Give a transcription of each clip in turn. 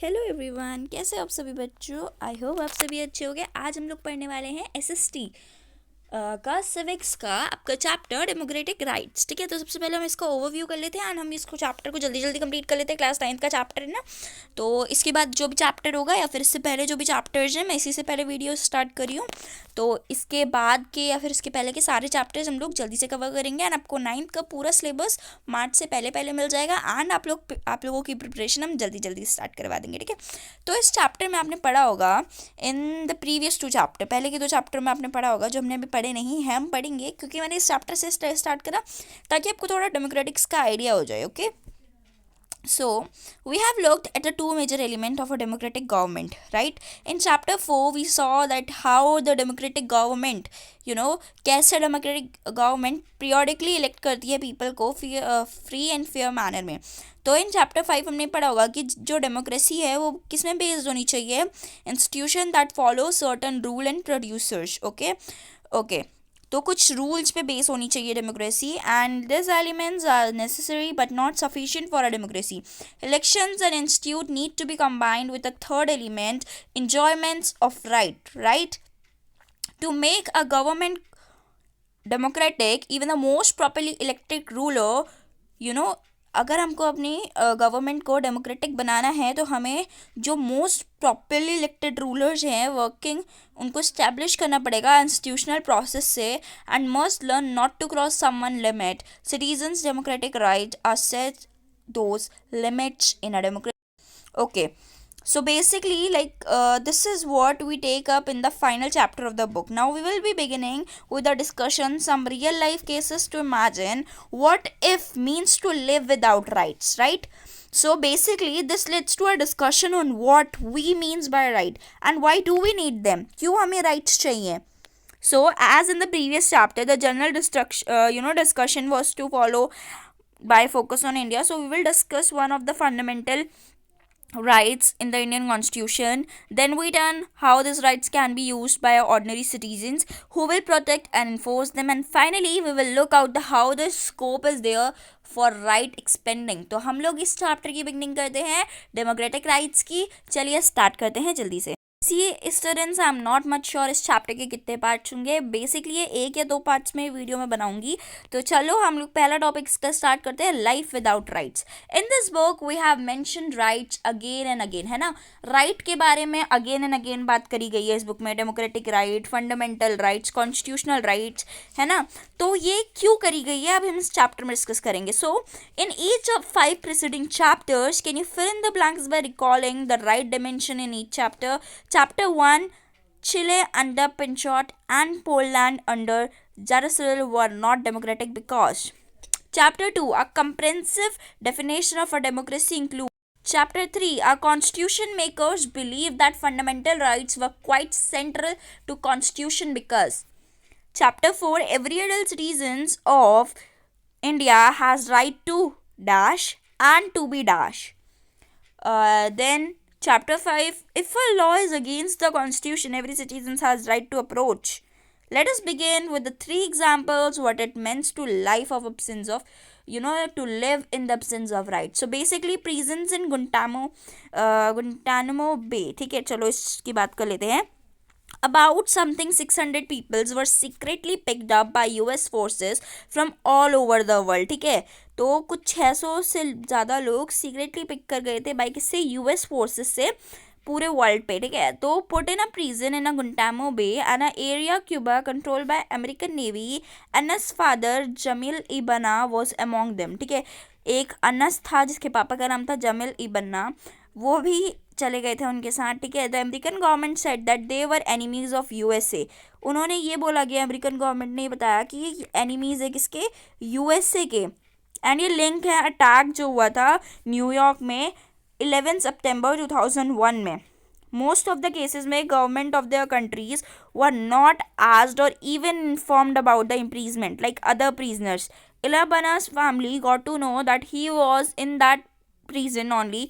Hello everyone, कैसे हो आप सभी बच्चों। आई होप आप सभी अच्छे होंगे। आज हम लोग पढ़ने वाले हैं एसएसटी का सिविक्स का आपका चैप्टर डेमोक्रेटिक राइट्स। ठीक है, तो सबसे पहले हम इसका ओवरव्यू कर लेते हैं एंड हम इसको चैप्टर को जल्दी जल्दी कंप्लीट कर लेते हैं। क्लास 9th का चैप्टर है ना, तो इसके बाद जो भी चैप्टर होगा या फिर इससे पहले जो भी चैप्टर्स हैं, मैं इसी से पहले वीडियो स्टार्ट करी हूँ, तो इसके बाद के या फिर इसके पहले के सारे चैप्टर्स हम लोग जल्दी से कवर करेंगे एंड आपको 9th का पूरा सिलेबस मार्च से पहले पहले मिल जाएगा एंड आप लोगों की प्रिपरेशन हम जल्दी जल्दी स्टार्ट करवा देंगे। ठीक है, तो इस चैप्टर में आपने पढ़ा होगा इन द प्रीवियस 2 चैप्टर, पहले के 2 चैप्टर में आपने पढ़ा होगा जो हमने अभी पढ़े नहीं हैं, हम पढ़ेंगे क्योंकि मैंने इस चैप्टर से स्टार्ट करा ताकि आपको थोड़ा डेमोक्रेटिक्स का आइडिया हो जाए। Okay, so we have looked at the 2 major elements of a democratic government, right? In chapter 4 we saw that how the democratic government, कैसे democratic government periodically elect करती है people को free and fair manner में। तो in chapter 5 हमने पढ़ा होगा कि जो डेमोक्रेसी है वो किस में बेस्ड होनी चाहिए, institution that follow certain rule and producers. Okay, तो कुछ रूल्स पे बेस होनी चाहिए democracy and this elements are necessary but not sufficient for a democracy. Elections and institute need to be combined with a third element, enjoyments of right to make a government democratic. Even the most properly elected ruler, अगर हमको अपनी government को democratic बनाना है तो हमें जो most properly elected rulers हैं working, उनको इस्टेब्लिश करना पड़ेगा इंस्टीट्यूशनल प्रोसेस से and must learn not to cross someone limit. Citizens democratic right are set those limits in a democracy. Okay, so basically this is what we take up in the final chapter of the book. Now we will be beginning with a discussion, some real life cases to imagine what if means to live without rights, right? So basically this leads to a discussion on what we means by right and why do we need them, क्यों हमें rights चाहिए। So as in the previous chapter the general discussion was to follow by focus on India, so we will discuss one of the fundamental rights in the Indian Constitution. Then we turn how these rights can be used by ordinary citizens who will protect and enforce them. And finally we will look out how the scope is there for right expanding. तो हम लोग इस chapter की beginning करते हैं democratic rights की। चलिए start करते हैं जल्दी से। इस students I am not much sure इस चैप्टर के कितने पार्ट्स होंगे, बेसिकली ये 1 या 2 पार्ट्स में वीडियो में बनाऊंगी। तो चलो हम लोग पहला टॉपिक इसका स्टार्ट करते हैं, life without rights. In this book we have mentioned rights again and again, है ना। राइट के बारे में अगेन एंड अगेन बात करी गई है इस बुक में, democratic right, fundamental rights, constitutional rights, है ना। तो ये क्यों करी गई है अब हम इस चैप्टर में डिस्कस करेंगे। So in each of 5 preceding chapters can you fill in the blanks by recalling the right dimension in each chapter. Chapter 1, Chile under Pinchot and Poland under Jaroslav were not democratic because. Chapter 2, a comprehensive definition of a democracy includes. Chapter 3, our constitution makers believe that fundamental rights were quite central to constitution because. Chapter 4, every adult citizens of India has right to dash and to be dash. Then Chapter 5, if a law is against the constitution, every citizen has right to approach. Let us begin with the 3 examples what it means to life of absence of, to live in the absence of right. So basically prisons in Guantanamo Bay, ठीक है, चलो इसकी बात कर लेते हैं। About something 600 peoples were secretly picked up by US forces from all over the world, ठीक है। तो कुछ 600 से ज़्यादा लोग सीक्रेटली पिक कर गए थे बाई किससे, यूएस फोर्सेस से पूरे वर्ल्ड पे, ठीक है। तो put in a prison in a Guantanamo bay an area Cuba control by American navy. Anas father Jamil Ibna was among them, ठीक है। एक अनस था जिसके पापा का नाम था जमील इबना, वो भी चले गए थे उनके साथ, ठीक है। The American government said that they were enemies of USA. उन्होंने ये बोला गया, अमेरिकन गवर्नमेंट ने बताया कि ये एनिमीज है किसके, यूएसए के। एंड ये लिंक है अटैक जो हुआ था न्यूयॉर्क में 11 सितंबर 2001 में। मोस्ट ऑफ द केसेस में government of their countries were not asked or even informed about the imprisonment like other prisoners. इलाबना's family got to know that he was in that prison only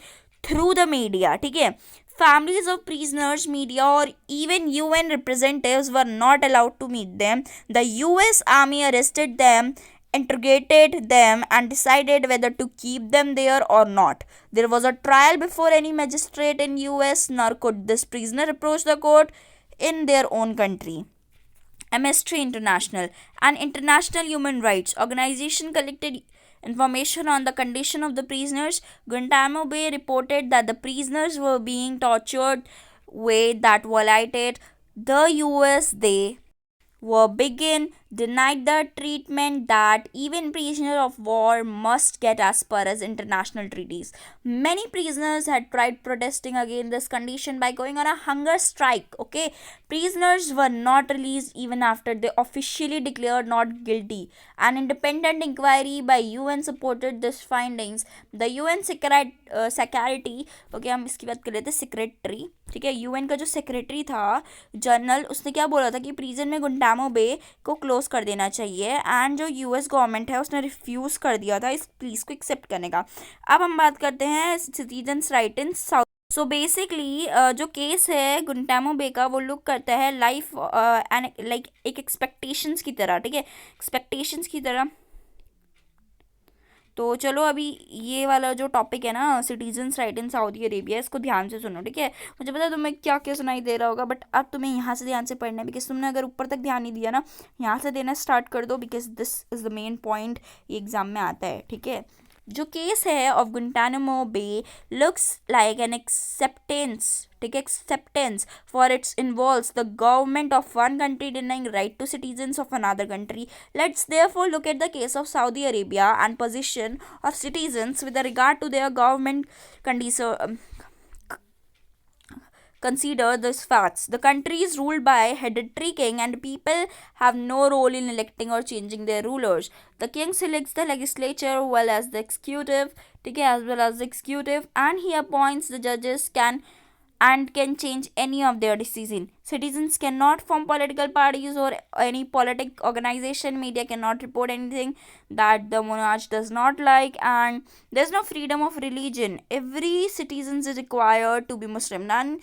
through the media, ठीक है। Families of prisoners, media or even UN representatives were not allowed to meet them. The US Army arrested them interrogated them and decided whether to keep them there or not. There was a trial before any magistrate in US, nor could this prisoner approach the court in their own country. Amnesty International, an international human rights organization, collected information on the condition of the prisoners. Guantanamo Bay reported that the prisoners were being tortured way that violated the US. They were begin denied the treatment that even prisoners of war must get as per as international treaties. Many prisoners had tried protesting against this condition by going on a hunger strike. Okay, prisoners were not released even after they officially declared not guilty. An independent inquiry by UN supported these findings. The UN secretary, okay हम इसकी बात कर रहे थे secretary, ठीक है, UN का जो सेक्रेटरी था जनरल, उसने क्या बोला था कि प्रिजन में गुंटामो बे को क्लोज कर देना चाहिए, एंड जो यूएस गवर्नमेंट है उसने रिफ्यूज़ कर दिया था इस प्लीज को एक्सेप्ट करने का. अब हम बात करते हैं सिटीजन्स राइट इन साउथ. सो बेसिकली जो केस है गुंटामो बे का वो लुक करता है लाइफ एंड लाइक एक एक्सपेक्टेशंस की तरह, ठीक है, एक्सपेक्टेशंस की तरह. तो चलो अभी ये वाला जो टॉपिक है ना सिटीजन्स राइट इन सऊदी अरेबिया, इसको ध्यान से सुनो, ठीक है. मुझे पता है तुम्हें क्या क्या सुनाई दे रहा होगा, बट अब तुम्हें यहाँ से ध्यान से पढ़ना है, बिकॉज तुमने अगर ऊपर तक ध्यान नहीं दिया ना, यहाँ से देना स्टार्ट कर दो, because this is the main point, ये एग्जाम में आता है, ठीक है. जो केस है of Guantanamo bay looks like an acceptance, ठीक है, acceptance for its involves the government of one country denying right to citizens of another country. Let's therefore look at the case of Saudi Arabia and position of citizens with regard to their government condition. Consider these facts. The country is ruled by a hereditary king and people have no role in electing or changing their rulers. The king selects the legislature as well as the executive, and he appoints the judges can change any of their decision. Citizens cannot form political parties or any politic organization. Media cannot report anything that the monarch does not like, and there's no freedom of religion. Every citizen is required to be Muslim. None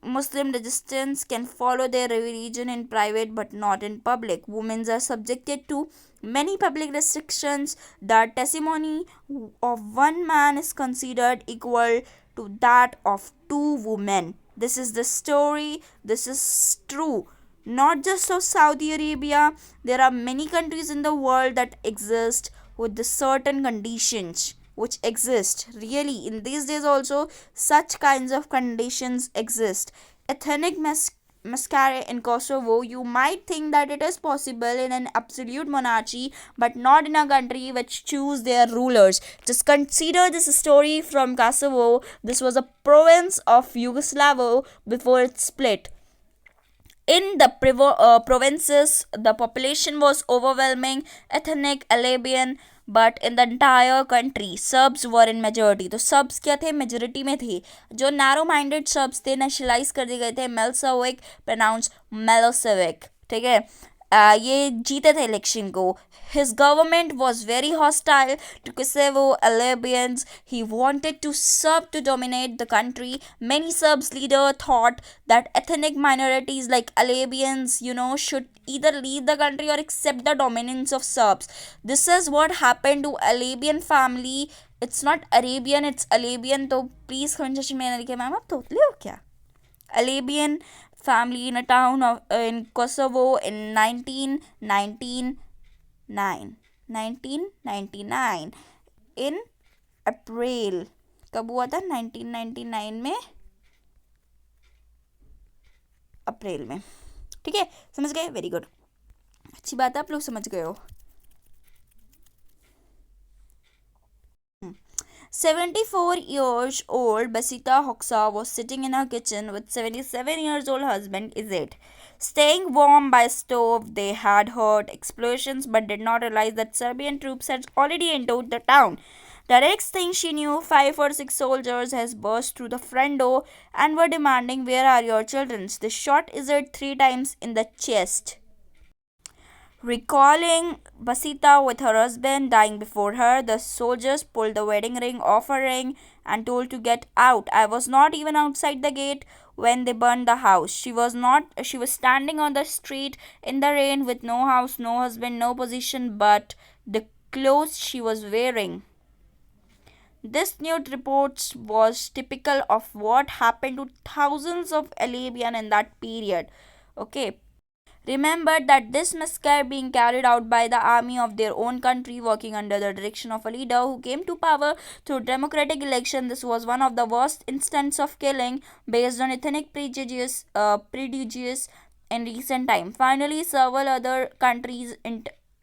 Muslim residents can follow their religion in private but not in public. Women are subjected to many public restrictions. The testimony of one man is considered equal to that of two women. This is the story. This is true. Not just of Saudi Arabia, there are many countries in the world that exist with the certain conditions which exist. Really, in these days also, such kinds of conditions exist. Ethnic masquerade in Kosovo, you might think that it is possible in an absolute monarchy, but not in a country which choose their rulers. Just consider this story from Kosovo. This was a province of Yugoslavia before it split. In the provinces, the population was overwhelming ethnic Arabian, but in the entire country shrubs were in majority. तो shrubs क्या थे, majority में थे. जो narrow minded shrubs थे nationalise कर दिए गए थे. मेलसोविक प्रोनाउंस मेलोसेविक, ठीक है. ये जीते थे इलेक्शन को. His government was very hostile to Kosovo Albanians. He wanted to Serb to dominate the country. Many Serbs leaders thought that ethnic minorities like Albanians, should either leave the country or accept the dominance of Serbs. This is what happened to Albanian family. It's not Arabian, it's Albanian. तो please comment section में लिखिए ma'am आप तोतले हो क्या. Albanian family in a town in Kosovo in 1999 in अप्रैल. कब हुआ था, 1999 में अप्रैल में, ठीक है. समझ गए, वेरी गुड, अच्छी बात है, आप लोग समझ गए हो. 74 years old Basita Hoxha was sitting in her kitchen with 77 years old husband Izet. Staying warm by stove, they had heard explosions but did not realize that Serbian troops had already entered the town. The next thing she knew, 5 or 6 soldiers has burst through the front door and were demanding, "Where are your children?" They shot Izet 3 times in the chest. Recalling Basita with her husband dying before her, the soldiers pulled the wedding ring off her ring and told to get out. I was not even outside the gate when they burned the house. She was standing on the street in the rain with no house, no husband, no position but the clothes she was wearing. This nude report was typical of what happened to thousands of Arabian in that period. Okay, remember that this massacre being carried out by the army of their own country working under the direction of a leader who came to power through democratic election. This was one of the worst instances of killing based on ethnic prejudice in recent time. Finally, several other countries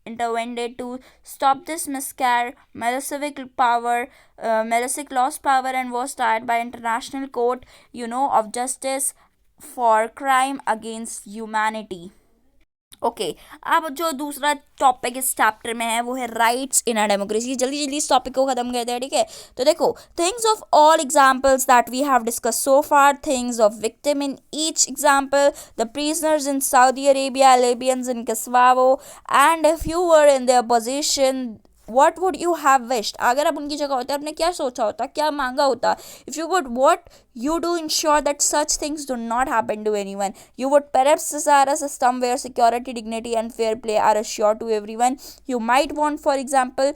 intervened to stop this massacre. Milosevic lost power and was tried by international court, of justice for crime against humanity. Okay अब जो दूसरा topic इस chapter में है वो है rights in a democracy. जल्दी जल्दी इस टॉपिक को खत्म करते हैं, ठीक है. तो देखो, things of all examples that we have discuss so far, things of victim in each example, the prisoners in Saudi Arabia, Libyans in Kosovo, and if you were in their position, what would you have wished. अगर आप उनकी जगह होते आपने क्या सोचा होता, क्या मांगा होता. If you would, what you do ensure that such things do not happen to anyone. You would perhaps desire a system where security, dignity, and fair play are assured to everyone. You might want, for example,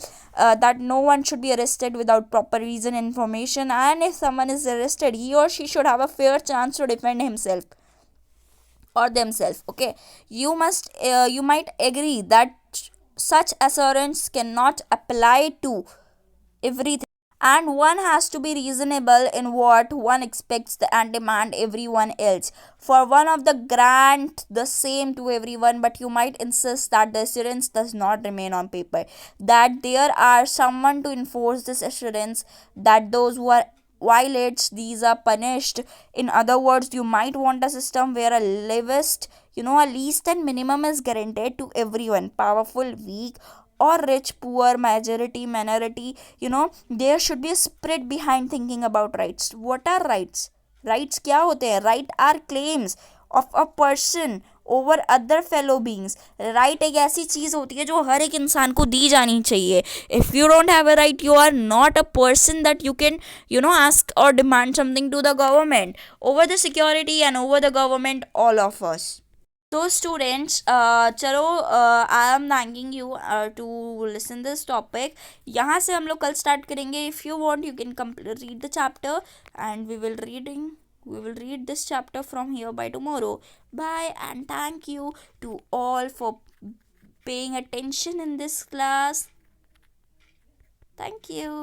that no one should be arrested without proper reason and information, and if someone is arrested, he or she should have a fair chance to defend himself or themselves. Okay, you might agree that such assurance cannot apply to everything, and one has to be reasonable in what one expects and demand everyone else. For one of the grant the same to everyone, but you might insist that the assurance does not remain on paper, that there are someone to enforce this assurance, that those who are violates these are punished. In other words, you might want a system where a least and minimum is guaranteed to everyone, powerful, weak, or rich, poor, majority, minority. There should be a spirit behind thinking about rights. What are rights? Rights क्या होते हैं? Right are claims of a person over other fellow beings. Right एक ऐसी चीज़ होती है जो हर एक इंसान को दी जानी चाहिए. If you don't have a right, you are not a person that you can, ask or demand something to the government. Over the security and over the government, all of us. तो students, चलो, I am thanking you to listen this topic. यहाँ से हम लोग कल start करेंगे. If you want you can read the chapter, and we will read this chapter from here by tomorrow. Bye, and thank you to all for paying attention in this class. Thank you.